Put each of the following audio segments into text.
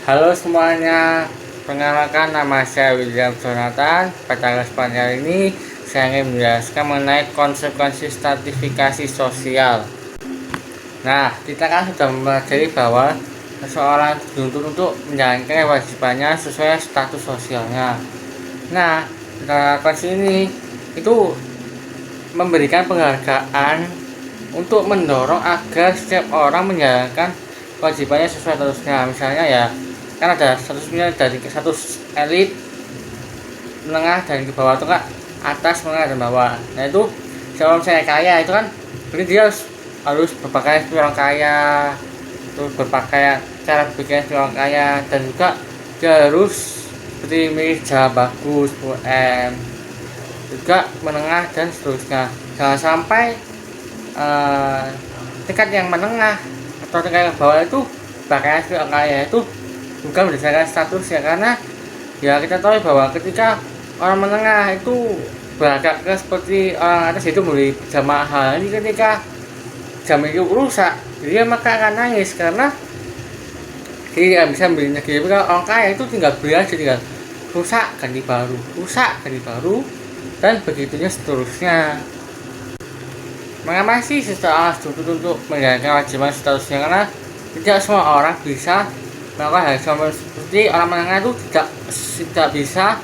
Halo semuanya, perkenalkan nama saya William Jonathan. Pada kesempatan kali ini saya ingin menjelaskan mengenai konsekuensi stratifikasi sosial. Nah, kita kan sudah mempelajari bahwa seseorang dituntut untuk menjalankan kewajibannya sesuai status sosialnya. Nah, konsekuensi ini itu memberikan penghargaan untuk mendorong agar setiap orang menjalankan kewajibannya sesuai statusnya. Misalnya ya, kan ada statusnya dari status elit, menengah, dan ke bawah itu kan atas, menengah, dan bawah. Nah itu kalau saya kaya itu kan berarti dia harus berpakaian seperti orang kaya, terus berpakaian cara berpikir seperti orang kaya, dan juga dia harus seperti meja bagus, 10M, juga menengah dan seterusnya. Jangan sampai tingkat yang menengah atau tingkat yang bawah itu pakaian seperti orang kaya itu bukan berdasarkan status ya, karena ya kita tahu bahwa ketika orang menengah itu beragak ke seperti orang atas itu membeli jam mahal, jadi ketika jam itu rusak dia maka akan nangis karena dia tidak bisa belinya. Jadi kalau orang kaya itu tinggal beli aja, tinggal rusak ganti baru, rusak ganti baru, dan begitunya seterusnya. Mengapa sih seseorang dituntut untuk menjalankan kewajiban statusnya? Karena tidak semua orang bisa melakukan hal sama seperti orang menengah itu tidak bisa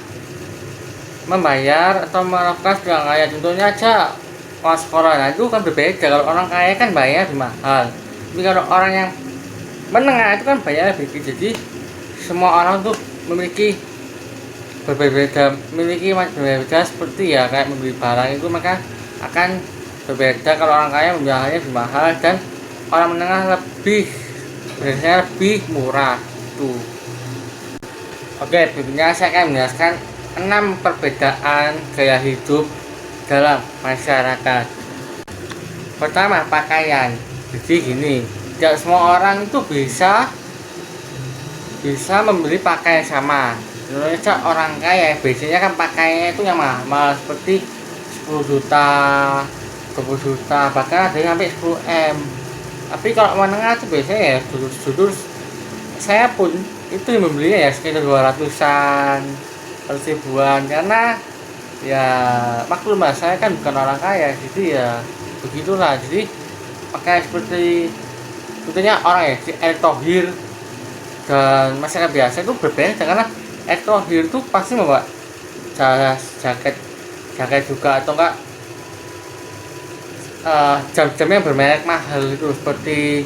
membayar atau melakukan sekolah kaya. Contohnya aja uang sekolah, nah itu kan berbeda. Kalau orang kaya kan bayar lebih mahal, tapi kalau orang yang menengah itu kan bayar lebih sedikit. Jadi semua orang tuh memiliki berbeda berbeda seperti ya kayak membeli barang itu, maka akan berbeda. Kalau orang kaya membayarnya lebih mahal dan orang menengah biasanya lebih murah tuh. Oke, berikutnya saya akan menjelaskan 6 perbedaan gaya hidup dalam masyarakat. Pertama, pakaian. Jadi gini, tidak semua orang itu bisa membeli pakaian sama. Contohnya orang kaya biasanya kan pakaiannya itu yang mahal seperti 10 juta, 20 juta, bahkan ada yang sampai 10M. Tapi kalau menengah itu biasanya ya jujur saya pun itu membelinya ya sekitar 200-an, 100 ribuan, karena ya maklum lah saya kan bukan orang kaya, jadi ya begitulah. Jadi pakai seperti tentunya orang ya si Erick Thohir dan masyarakat biasa itu berbeda, karena Erick Thohir itu pasti membawa jaket juga atau enggak jam-jam yang bermerek mahal itu seperti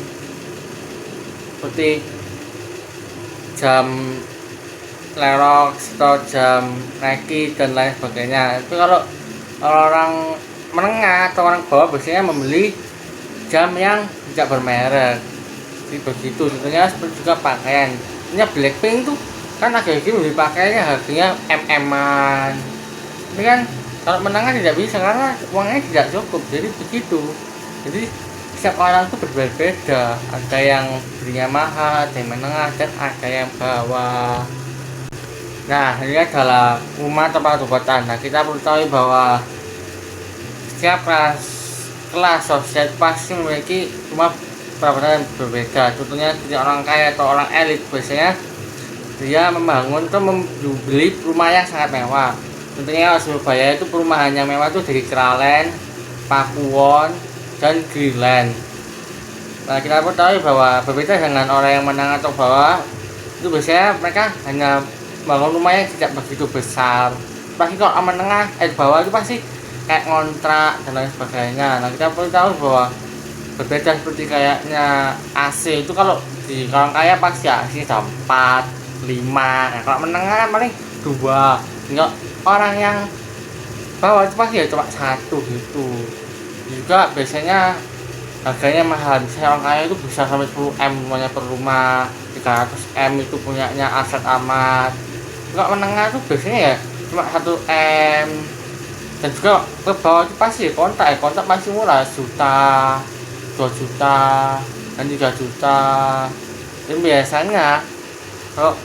jam Lerox atau jam Nike dan lain sebagainya. Itu kalau orang menengah atau orang bawah biasanya membeli jam yang tidak bermerek. Jadi begitu. Contohnya seperti juga pakaian. Ini Blackpink tuh kan agak membeli pakaiannya harganya MM-an. Ini kan kalau menengah tidak bisa karena uangnya tidak cukup. Jadi begitu. Jadi setiap orang itu berbeda-beda. Ada yang belinya mahal, ada yang menengah, dan ada yang bawah. Nah, ini adalah rumah tempat obatan. Nah, kita perlu tahu bahwa setiap kelas sosial pasti memiliki rumah perawatan yang berbeda. Contohnya seperti orang kaya atau orang elit, biasanya dia membangun atau membeli rumah yang sangat mewah. Contohnya Surabaya itu perumahan yang mewah itu dari Kralen, Pakuwon, dan Greenland. Nah, kita perlu tahu bahwa berbeda dengan orang yang menengah atau bawah, itu biasanya mereka hanya bangun rumah yang tidak begitu besar. Pasti kalau menengah bawah itu pasti kayak ngontrak dan lain sebagainya. Nah, kita perlu tahu bahwa berbeda seperti kayaknya AC itu kalau di orang kaya pasti AC 4, 5. Nah, kalau menengah kan paling 2. Enggak, orang yang bawah itu pasti ya cuma 1 gitu. Juga biasanya harganya mahal. Misalnya orang kaya itu bisa sampai 10M semuanya per rumah, 300M itu punyanya Aset Amat. Kalau menengah itu biasanya ya cuma 1M. Dan juga ke bawah itu pasti kontak pasti murah, juta, 2 juta, dan 3 juta. Dan biasanya kalau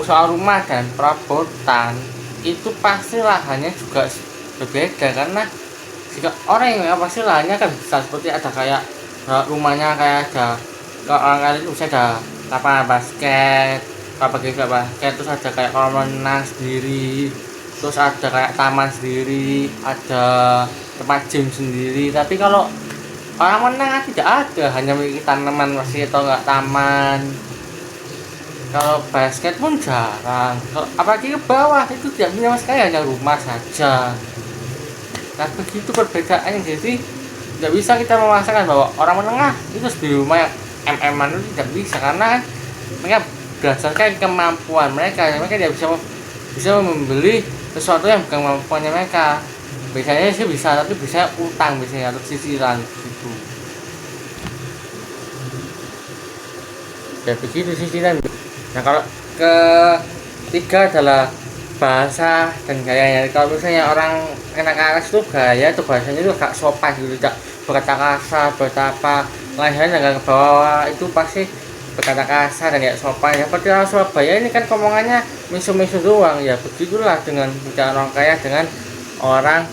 soal rumah dan perabotan itu pasti lahannya juga berbeda, karena jika orang yang pasti lahannya kan bisa seperti ada kayak rumahnya kayak ada kalau orang kali itu bisa ada lapangan basket, kalau bagi kayak basket terus ada kayak kolam renang sendiri, terus ada kayak taman sendiri, ada tempat gym sendiri. Tapi kalau kolam renang tidak ada, hanya memiliki tanaman masih atau enggak taman. Kalau basket pun jarang, apalagi ke bawah itu tidak punya sama sekali, hanya rumah saja. Nah begitu perbedaannya, jadi tidak bisa kita memaksakan bahwa orang menengah itu di rumah yang MM-an itu tidak bisa, karena mereka berdasarkan kemampuan mereka tidak bisa membeli sesuatu yang bukan kemampuannya mereka. Biasanya sih bisa, tapi bisa utang biasanya atau cicilan gitu. Ya begitu cicilan. Nah kalau ketiga adalah bahasa dan gayanya. Kalau misalnya orang enak aras itu gaya itu bahasanya itu agak sopan gitu, tidak berkata kasar, bertapa lainnya nggak ke bawah, itu pasti berkata kasar dan tidak sopan. Ya seperti orang Surabaya ini kan omongannya misu-misu doang. Ya begitulah dengan bicara orang kaya dengan orang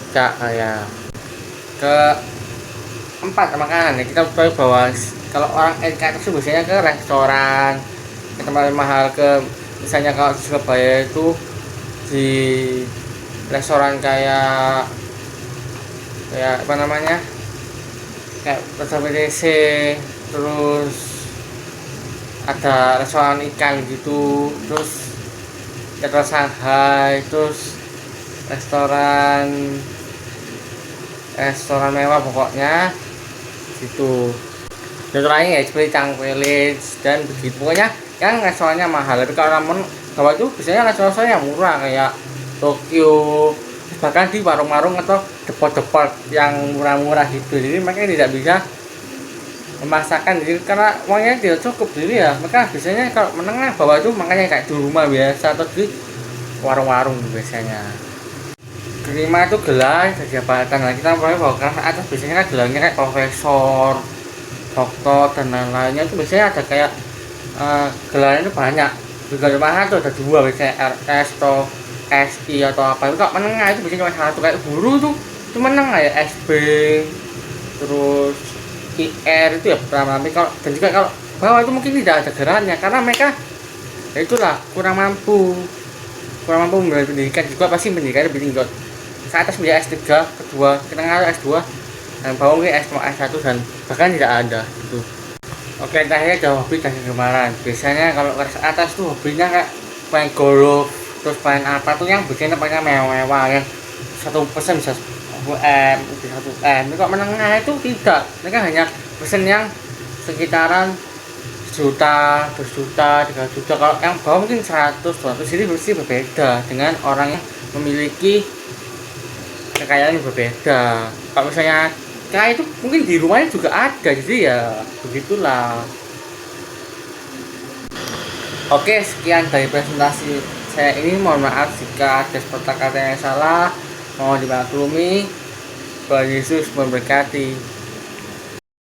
tidak kaya. Keempat, makanan ya, kita tahu bahwa kalau orang elit itu biasanya ke restoran, ke tempat mahal, ke misalnya kalau di Surabaya itu di restoran kayak apa namanya, kayak restoran BTC, terus ada restoran ikan gitu, terus restoran Shanghai, terus restoran mewah pokoknya gitu. Contoh lain ya seperti Changpelin dan begitu, pokoknya yang restorannya mahal. Tapi kalau namun bawah itu biasanya restoran yang murah kayak Tokyo, bahkan di warung-warung atau depot-depot yang murah-murah gitu. Jadi mereka tidak bisa memaksakan diri karena uangnya tidak cukup. Jadi ya mereka biasanya kalau menengah bawah itu makanya kayak di rumah biasa atau di warung-warung biasanya. Kelima itu gelar dan jabatan. Nah kita mulai bahwa kelas atas biasanya kan gelarnya kayak profesor, dokter dan lain-lainnya. Itu biasanya ada kayak gelarnya itu banyak. Gelar mana tuh ada dua, biasanya RS atau SI atau apa. Itu kalau menengah itu biasanya cuma satu, kayak guru tuh itu menengah ya, SB, terus IR itu ya pertama. Tapi kalau dan juga kalau bawah itu mungkin tidak ada gelarnya karena mereka ya itulah kurang mampu membeli pendidikan, juga pasti pendidikan lebih tinggi. Ke atas menjadi S3, kedua, ketengah S2, dan bawah mungkin S1 dan bahkan tidak ada gitu. Oke, terakhir ada hobi dan kegemaran. Biasanya kalau ke atas tuh hobinya kayak main golf, terus main apa tuh yang biasanya tempatnya mewah-mewah, yang 1% bisa 1M, bisa 1M. Tapi kok menengah itu tidak, mereka hanya pesen yang sekitaran juta, 2 juta, 3 juta. Kalau yang bawah mungkin 100, 200. Jadi mesti berbeda dengan orang yang memiliki kekayaan yang berbeda. Kalau misalnya kaya itu mungkin di rumahnya juga ada, jadi ya begitulah. Oke, sekian dari presentasi saya ini. Mohon maaf jika ada sepatah kata yang salah, mohon dimaklumi. Tuhan Yesus memberkati.